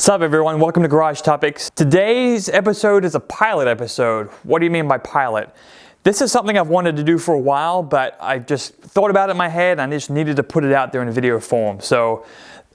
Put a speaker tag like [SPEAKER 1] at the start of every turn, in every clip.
[SPEAKER 1] What's up everyone, welcome to Garage Topics. Today's episode is a pilot episode. What do you mean by pilot? This is something I've wanted to do for a while, but I just thought about it in my head and I just needed to put it out there in video form. So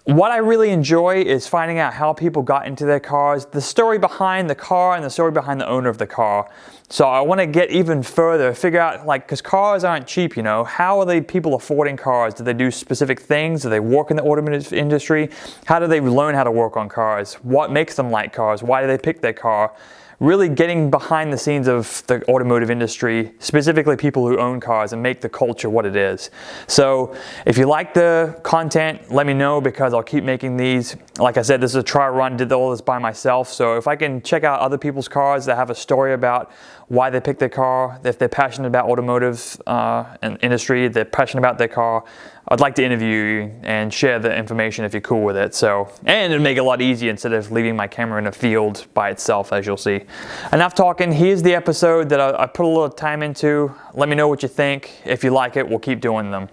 [SPEAKER 1] what I really enjoy is finding out how people got into their cars, the story behind the car and the story behind the owner of the car. So I want to get even further, figure out, because cars aren't cheap, you know. How are they people affording cars? Do they do specific things? Do they work in the automotive industry? How do they learn how to work on cars? What makes them like cars? Why do they pick their car? Really getting behind the scenes of the automotive industry, specifically people who own cars, and make the culture what it is. So if you like the content, let me know because I'll keep making these. Like I said, this is a trial run, did all this by myself. So if I can check out other people's cars that have a story about why they picked their car, if they're passionate about automotive and industry, they're passionate about their car, I'd like to interview you and share the information if you're cool with it. So, and it'd make it a lot easier instead of leaving my camera in a field by itself, as you'll see. Enough talking, here's the episode that I put a little time into. Let me know what you think. If you like it, we'll keep doing them.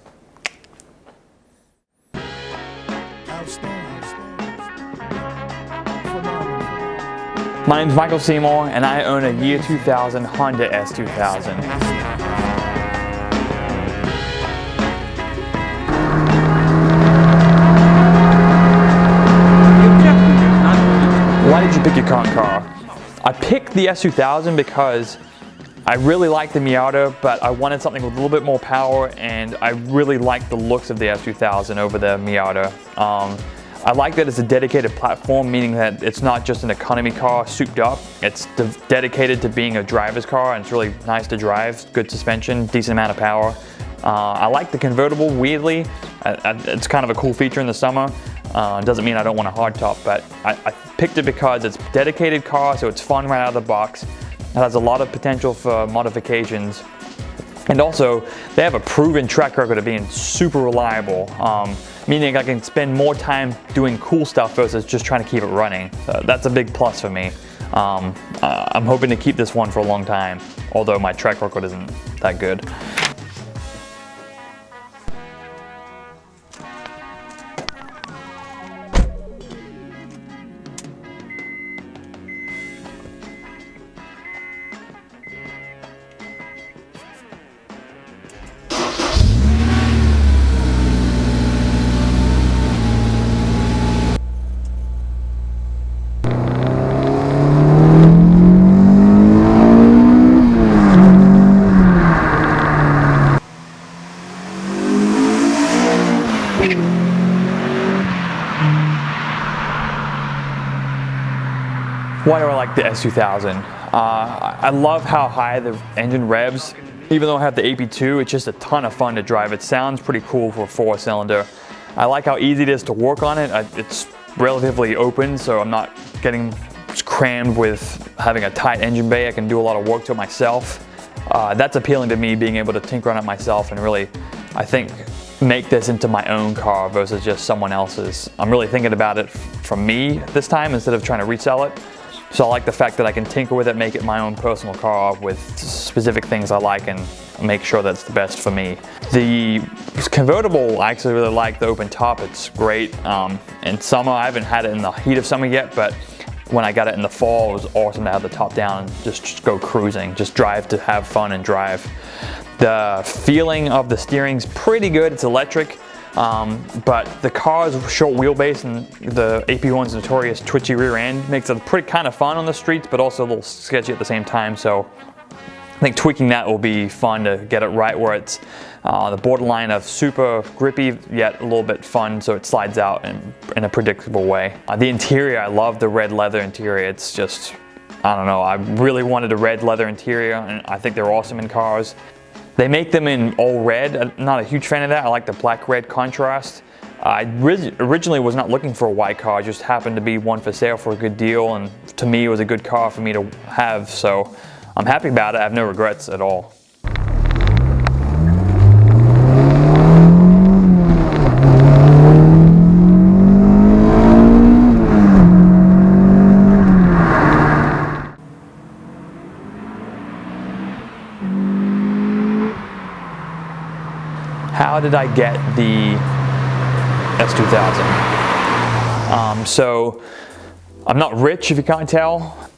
[SPEAKER 1] My name's Michael Seymour and I own a year 2000 Honda S2000. Why did you pick your current car? I picked the S2000 because I really like the Miata, but I wanted something with a little bit more power, and I really like the looks of the S2000 over the Miata. I like that it's a dedicated platform, meaning that it's not just an economy car souped up. It's dedicated to being a driver's car, and it's really nice to drive. Good suspension, decent amount of power. I like the convertible, weirdly. It's kind of a cool feature in the summer. Doesn't mean I don't want a hardtop, but I picked it because it's a dedicated car, so it's fun right out of the box. It has a lot of potential for modifications. And also, they have a proven track record of being super reliable, meaning I can spend more time doing cool stuff versus just trying to keep it running. That's a big plus for me. I'm hoping to keep this one for a long time, although my track record isn't that good. Why do I like the S2000? I love how high the engine revs. Even though I have the AP2, it's just a ton of fun to drive. It sounds pretty cool for a 4-cylinder. I like how easy it is to work on it. It's relatively open, so I'm not getting crammed with having a tight engine bay. I can do a lot of work to it myself. That's appealing to me, being able to tinker on it myself and really, I think, make this into my own car versus just someone else's. I'm really thinking about it from me this time instead of trying to resell it. So I like the fact that I can tinker with it, make it my own personal car with specific things I like and make sure that's the best for me. The convertible, I actually really like the open top. It's great. In summer, I haven't had it in the heat of summer yet, but when I got it in the fall, it was awesome to have the top down and just go cruising. Just drive to have fun and drive. The feeling of the steering's pretty good. It's electric. But the car's short wheelbase and the AP1's notorious twitchy rear end makes it pretty kind of fun on the streets, but also a little sketchy at the same time. So I think tweaking that will be fun to get it right where it's the borderline of super grippy yet a little bit fun, so it slides out in a predictable way. The interior, I love the red leather interior. It's just, I don't know, I really wanted a red leather interior, and I think they're awesome in cars. They make them in all red. I'm not a huge fan of that. I like the black-red contrast. I originally was not looking for a white car. It just happened to be one for sale for a good deal, and to me it was a good car for me to have, so I'm happy about it. I have no regrets at all. How did I get the S2000? So I'm not rich, if you can't tell.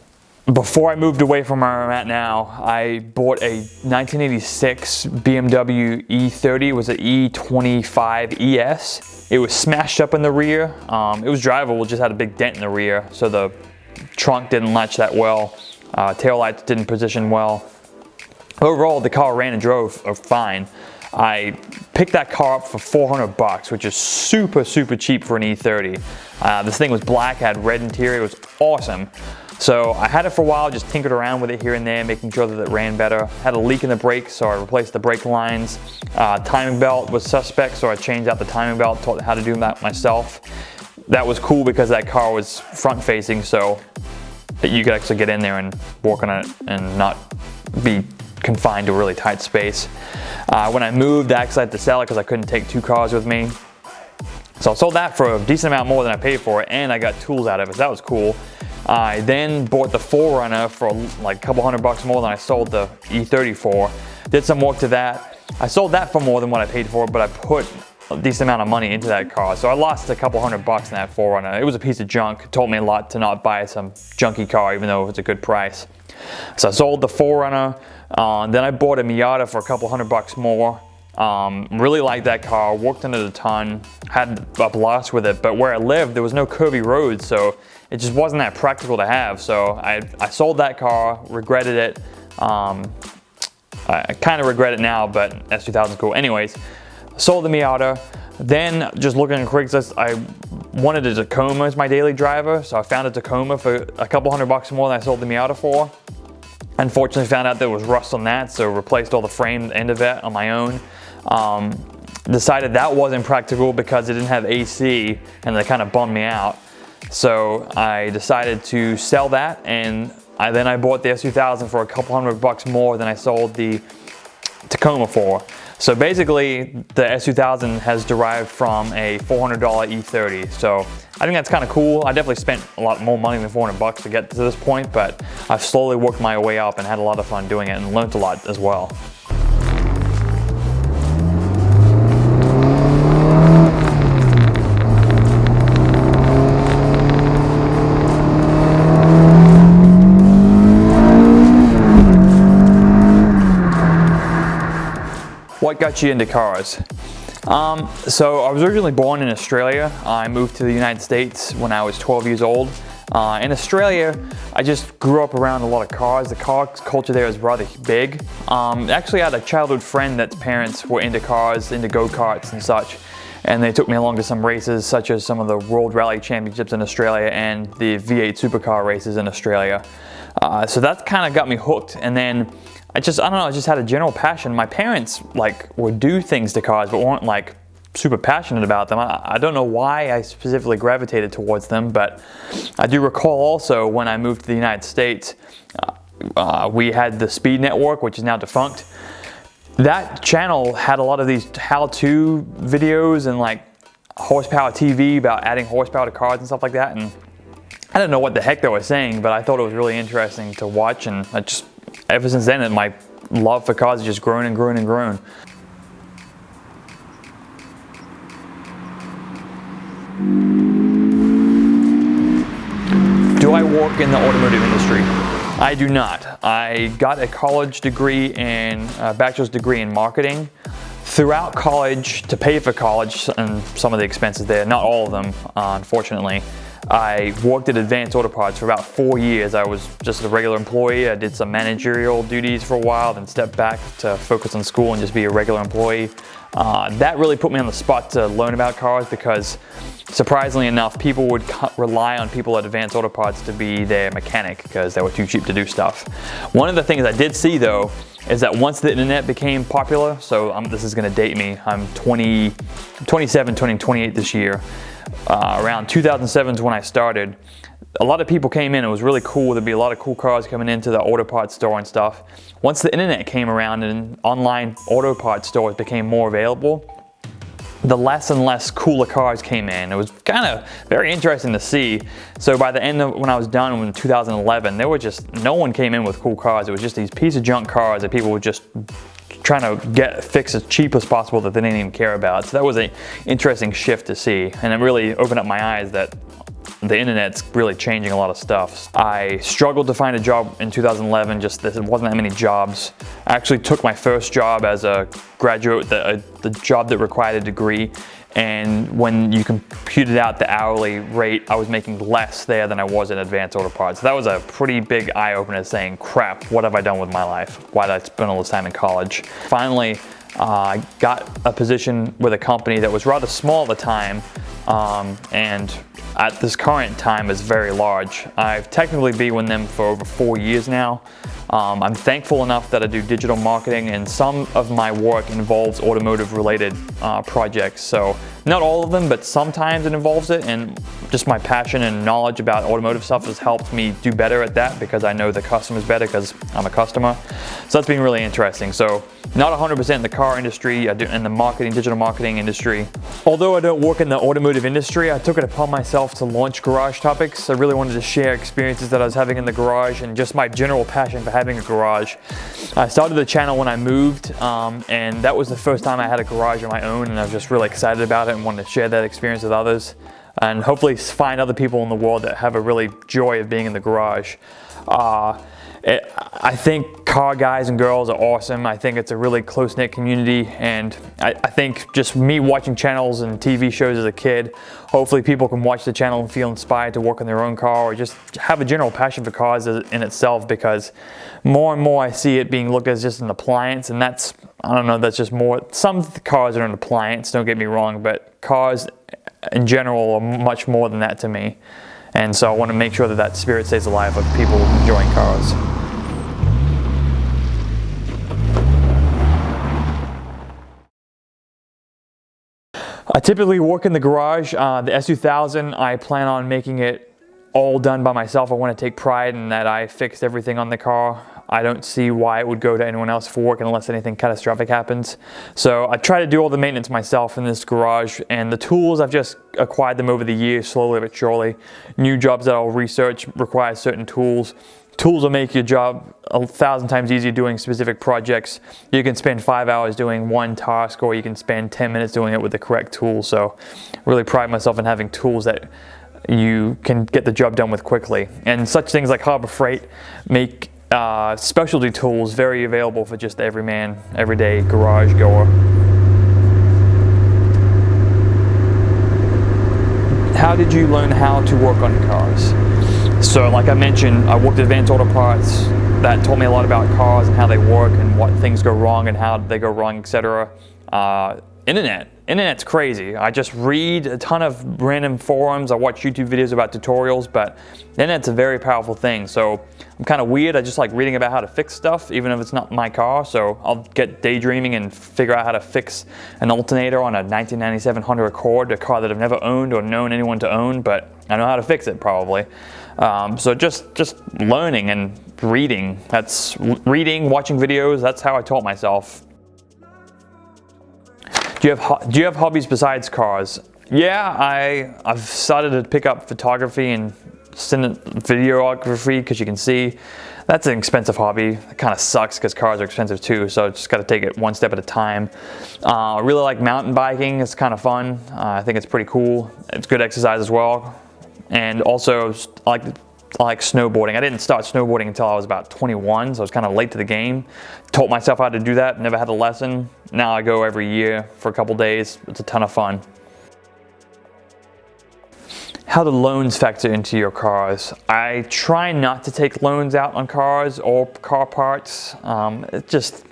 [SPEAKER 1] Before I moved away from where I'm at now, I bought a 1986 BMW E30. It was an E25 ES. It was smashed up in the rear. It was drivable, just had a big dent in the rear, so the trunk didn't latch that well. Taillights didn't position well. Overall, the car ran and drove fine. I picked that car up for 400 bucks, which is super cheap for an E30. This thing was black, had red interior, it was awesome. So I had it for a while, just tinkered around with it here and there, making sure that it ran better. Had a leak in the brakes, so I replaced the brake lines. Timing belt was suspect, so I changed out the timing belt, taught how to do that myself. That was cool because that car was front facing, so that you could actually get in there and work on it and not be confined to a really tight space. When I moved, I actually had to sell it because I couldn't take 2 cars with me. So I sold that for a decent amount more than I paid for it, and I got tools out of it, so that was cool. I then bought the 4Runner for like a couple $100 more than I sold the E30 for. Did some work to that. I sold that for more than what I paid for it, but I put a decent amount of money into that car. So I lost a couple $100 in that 4Runner. It was a piece of junk. It taught me a lot to not buy some junky car, even though it was a good price. So I sold the 4Runner. Then I bought a Miata for a couple $100 more. Really liked that car, worked on it a ton, had a blast with it, but where I lived, there was no curvy roads, so it just wasn't that practical to have. So I sold that car, regretted it. I kind of regret it now, but S2000 is cool. Anyways, sold the Miata. Then just looking at Craigslist, I wanted a Tacoma as my daily driver, so I found a Tacoma for a couple $100 more than I sold the Miata for. Unfortunately, found out there was rust on that, so replaced all the frame end of it on my own. Decided that wasn't practical because it didn't have AC, and that kind of bummed me out. So I decided to sell that, and then I bought the S2000 for a couple $100 more than I sold the Tacoma for. So basically, the S2000 has derived from a $400 E30. So I think that's kind of cool. I definitely spent a lot more money than 400 bucks to get to this point, but I've slowly worked my way up and had a lot of fun doing it and learned a lot as well. What got you into cars? So I was originally born in Australia. I moved to the United States when I was 12 years old. In Australia, I just grew up around a lot of cars. The car culture there is rather big. Actually, I had a childhood friend that's parents were into cars, into go-karts and such. And they took me along to some races, such as some of the World Rally Championships in Australia and the V8 supercar races in Australia. So that kind of got me hooked. And then I don't know, I just had a general passion. My parents would do things to cars, but weren't super passionate about them. I don't know why I specifically gravitated towards them, but I do recall also when I moved to the United States, we had the Speed Network, which is now defunct. That channel had a lot of these how-to videos and horsepower TV about adding horsepower to cars and stuff like that. And I didn't know what the heck they were saying, but I thought it was really interesting to watch, and ever since then, my love for cars has just grown and grown and grown. Do I work in the automotive industry? I do not. I got a college degree a bachelor's degree in marketing. Throughout college, to pay for college and some of the expenses there, not all of them, unfortunately, I worked at Advanced Auto Parts for about 4 years. I was just a regular employee. I did some managerial duties for a while, then stepped back to focus on school and just be a regular employee. That really put me on the spot to learn about cars because, surprisingly enough, people would rely on people at Advanced Auto Parts to be their mechanic because they were too cheap to do stuff. One of the things I did see, though, is that once the internet became popular, so this is going to date me, I'm 27, turning 28 this year. Around 2007 is when I started. A lot of people came in. It was really cool. There'd be a lot of cool cars coming into the auto parts store and stuff. Once the internet came around and online auto parts stores became more available, the less and less cooler cars came in. It was kind of very interesting to see. So by the end of when I was done in 2011, there were just no one came in with cool cars. It was just these piece of junk cars that people were just trying to get fixed as cheap as possible that they didn't even care about. So that was an interesting shift to see, and it really opened up my eyes that the internet's really changing a lot of stuff. I struggled to find a job in 2011, just there wasn't that many jobs. I actually took my first job as a graduate, the job that required a degree, and when you computed out the hourly rate, I was making less there than I was in Advanced Auto Parts. That was a pretty big eye-opener, saying, crap, what have I done with my life? Why did I spend all this time in college? Finally, I got a position with a company that was rather small at the time, and at this current time is very large. I've technically been with them for over 4 years now. I'm thankful enough that I do digital marketing, and some of my work involves automotive related projects. So not all of them, but sometimes it involves it, and just my passion and knowledge about automotive stuff has helped me do better at that because I know the customers better because I'm a customer. So that's been really interesting. So not 100% in the car industry, I do in the digital marketing industry. Although I don't work in the automotive industry, I took it upon myself to launch Garage Topics. I really wanted to share experiences that I was having in the garage and just my general passion for having a garage. I started the channel when I moved, and that was the first time I had a garage of my own, and I was just really excited about it and wanted to share that experience with others and hopefully find other people in the world that have a really joy of being in the garage. I think car guys and girls are awesome. I think it's a really close-knit community, and I think just me watching channels and TV shows as a kid, hopefully people can watch the channel and feel inspired to work on their own car or just have a general passion for cars in itself, because more and more I see it being looked at as just an appliance, and that's, I don't know, that's just more, some cars are an appliance, don't get me wrong, but cars in general are much more than that to me. And so I want to make sure that that spirit stays alive of people enjoying cars. I typically work in the garage. The S2000, I plan on making it all done by myself. I want to take pride in that I fixed everything on the car. I don't see why it would go to anyone else for work unless anything catastrophic happens. So I try to do all the maintenance myself in this garage, and the tools, I've just acquired them over the years, slowly but surely. New jobs that I'll research require certain tools. Tools will make your job 1,000 times easier doing specific projects. You can spend 5 hours doing one task, or you can spend 10 minutes doing it with the correct tool. So I really pride myself in having tools that you can get the job done with quickly. And such things like Harbor Freight make specialty tools very available for just the everyman, everyday garage goer. How did you learn how to work on cars? So like I mentioned, I worked at Advanced Auto Parts. That taught me a lot about cars and how they work and what things go wrong and how they go wrong, etc. Internet's crazy. I just read a ton of random forums. I watch YouTube videos about tutorials, but the internet's a very powerful thing. So I'm kind of weird. I just like reading about how to fix stuff, even if it's not my car. So I'll get daydreaming and figure out how to fix an alternator on a 1997 Honda Accord, a car that I've never owned or known anyone to own, but I know how to fix it probably. So just learning and reading. That's reading, watching videos. That's how I taught myself. Do you have hobbies besides cars? Yeah, I've started to pick up photography and videography, because you can see that's an expensive hobby. It kind of sucks because cars are expensive too, so just got to take it one step at a time. I really like mountain biking. It's kind of fun. I think it's pretty cool. It's good exercise as well. And also I like snowboarding. I didn't start snowboarding until I was about 21, so I was kind of late to the game. Taught myself how to do that, never had a lesson. Now I go every year for a couple days. It's a ton of fun. How do loans factor into your cars? I try not to take loans out on cars or car parts. It just,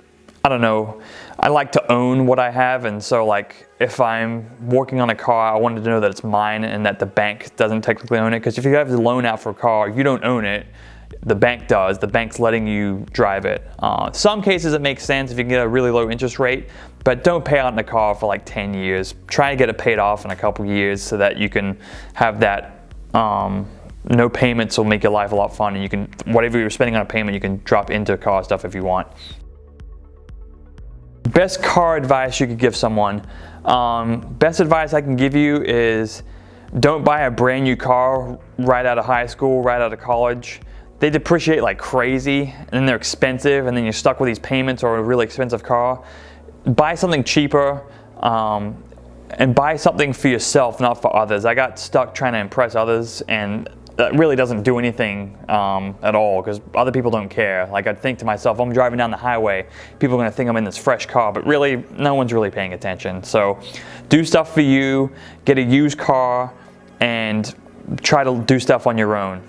[SPEAKER 1] I don't know. I like to own what I have, and so like if I'm working on a car, I wanted to know that it's mine and that the bank doesn't technically own it, because if you have the loan out for a car, you don't own it. The bank does. The bank's letting you drive it. Some cases it makes sense if you can get a really low interest rate, but don't pay out in the car for like 10 years. Try to get it paid off in a couple years so that you can have that no payments will make your life a lot fun, and you can, whatever you're spending on a payment, you can drop into car stuff if you want. Best car advice you could give someone. Best advice I can give you is don't buy a brand new car right out of high school, right out of college. They depreciate like crazy, and then they're expensive, and then you're stuck with these payments or a really expensive car. Buy something cheaper. and buy something for yourself, not for others. I got stuck trying to impress others, and that really doesn't do anything at all, because other people don't care. Like, I'd think to myself, I'm driving down the highway, people are going to think I'm in this fresh car, but really, no one's really paying attention. So do stuff for you, get a used car, and try to do stuff on your own.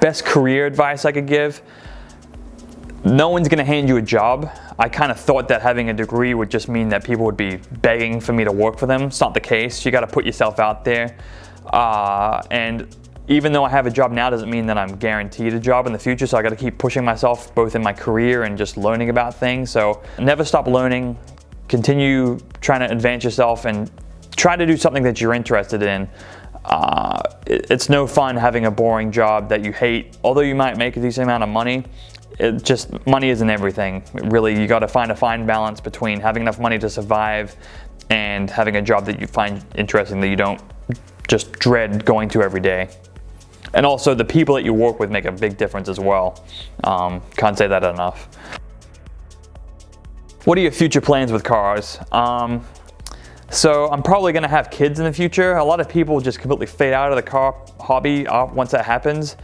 [SPEAKER 1] Best career advice I could give: no one's going to hand you a job. I kind of thought that having a degree would just mean that people would be begging for me to work for them. It's not the case. You got to put yourself out there. And even though I have a job now, doesn't mean that I'm guaranteed a job in the future. So I got to keep pushing myself both in my career and just learning about things. So never stop learning. Continue trying to advance yourself and try to do something that you're interested in. It's no fun having a boring job that you hate. Although you might make a decent amount of money, money isn't everything. Really, you got to find a fine balance between having enough money to survive and having a job that you find interesting, that you don't just dread going to every day. And also, the people that you work with make a big difference as well. Can't say that enough. What are your future plans with cars? So I'm probably going to have kids in the future. A lot of people just completely fade out of the car hobby once that happens.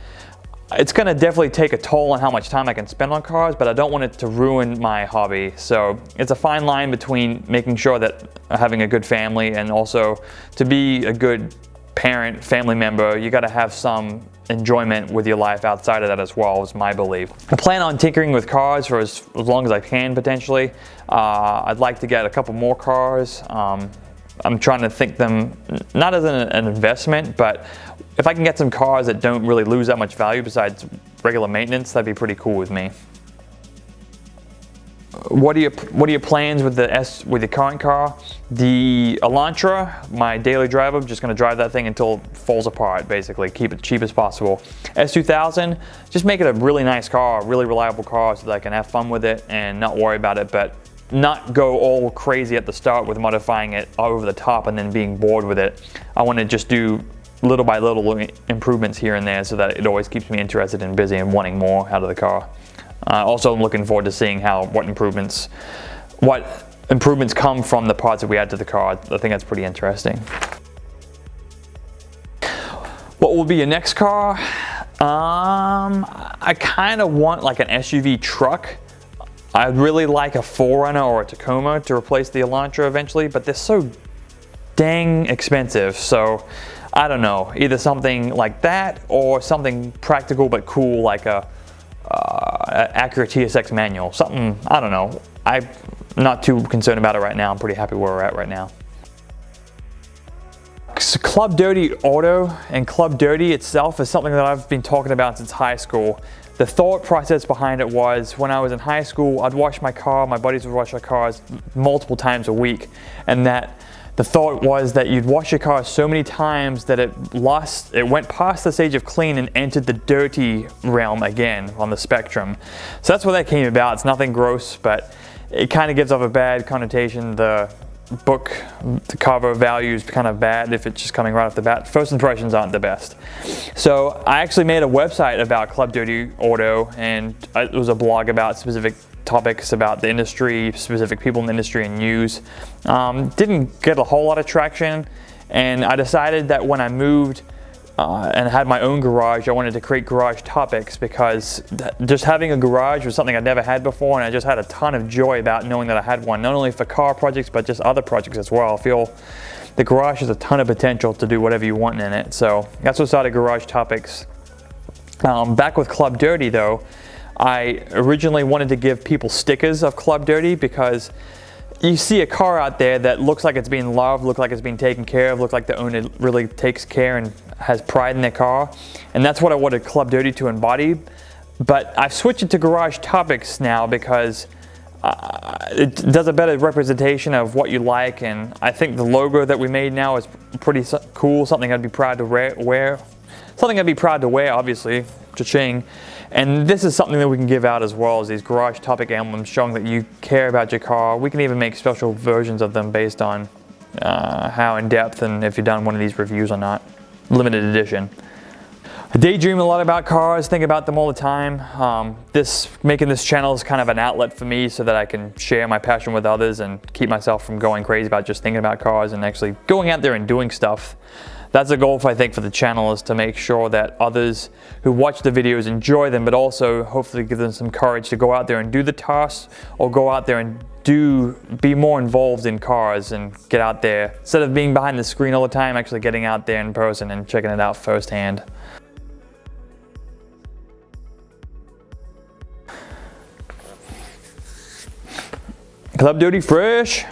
[SPEAKER 1] It's going to definitely take a toll on how much time I can spend on cars, but I don't want it to ruin my hobby. So it's a fine line between making sure that having a good family, and also to be a good parent, family member, you got to have some enjoyment with your life outside of that as well, is my belief. I plan on tinkering with cars for as long as I can, potentially. I'd like to get a couple more cars. I'm trying to think them not as an investment, but if I can get some cars that don't really lose that much value besides regular maintenance, that'd be pretty cool with me. What are your plans with the current car? The Elantra, my daily driver. I'm just going to drive that thing until it falls apart, basically. Keep it cheap as possible. S2000, just make it a really nice car, a really reliable car, so that I can have fun with it and not worry about it, but not go all crazy at the start with modifying it over the top and then being bored with it. I want to just do little by little improvements here and there, so that it always keeps me interested and busy and wanting more out of the car. Also, I'm looking forward to seeing what improvements come from the parts that we add to the car. I think that's pretty interesting. What will be your next car? I kind of want like an SUV truck. I'd really like a 4Runner or a Tacoma to replace the Elantra eventually, but they're so dang expensive. So I don't know, either something like that or something practical but cool, like a Acura TSX manual. Something, I don't know. I'm not too concerned about it right now. I'm pretty happy where we're at right now. So Club Dirty Auto and Club Dirty itself is something that I've been talking about since high school. The thought process behind it was, when I was in high school, I'd wash my car, my buddies would wash their cars multiple times a week, and that the thought was that you'd wash your car so many times that it went past the stage of clean and entered the dirty realm again on the spectrum. So that's where that came about. It's nothing gross, but it kind of gives off a bad connotation. The cover value is kind of bad if it's just coming right off the bat. First impressions aren't the best. So I actually made a website about Club Dirty Auto, and it was a blog about specific topics about the industry, specific people in the industry, and news. Didn't get a whole lot of traction, and I decided that when I moved and had my own garage, I wanted to create garage topics, because just having a garage was something I'd never had before, and I just had a ton of joy about knowing that I had one, not only for car projects but just other projects as well. I feel the garage has a ton of potential to do whatever you want in it, so that's what started Garage Topics. Back with Club Dirty though, I originally wanted to give people stickers of Club Dirty, because you see a car out there that looks like it's being loved, looks like it's being taken care of, looks like the owner really takes care and has pride in their car. And that's what I wanted Club Dirty to embody. But I've switched it to Garage Topics now, because it does a better representation of what you like. And I think the logo that we made now is pretty cool, something I'd be proud to wear. Something I'd be proud to wear, obviously, cha-ching. And this is something that we can give out as well, as these Garage Topic emblems showing that you care about your car. We can even make special versions of them based on how in depth and if you've done one of these reviews or not. Limited edition. I daydream a lot about cars, think about them all the time. Making this channel is kind of an outlet for me so that I can share my passion with others and keep myself from going crazy about just thinking about cars and actually going out there and doing stuff. That's a goal, I think, for the channel, is to make sure that others who watch the videos enjoy them, but also hopefully give them some courage to go out there and do the tasks, or go out there and be more involved in cars and get out there. Instead of being behind the screen all the time, actually getting out there in person and checking it out firsthand. Club Duty Fresh.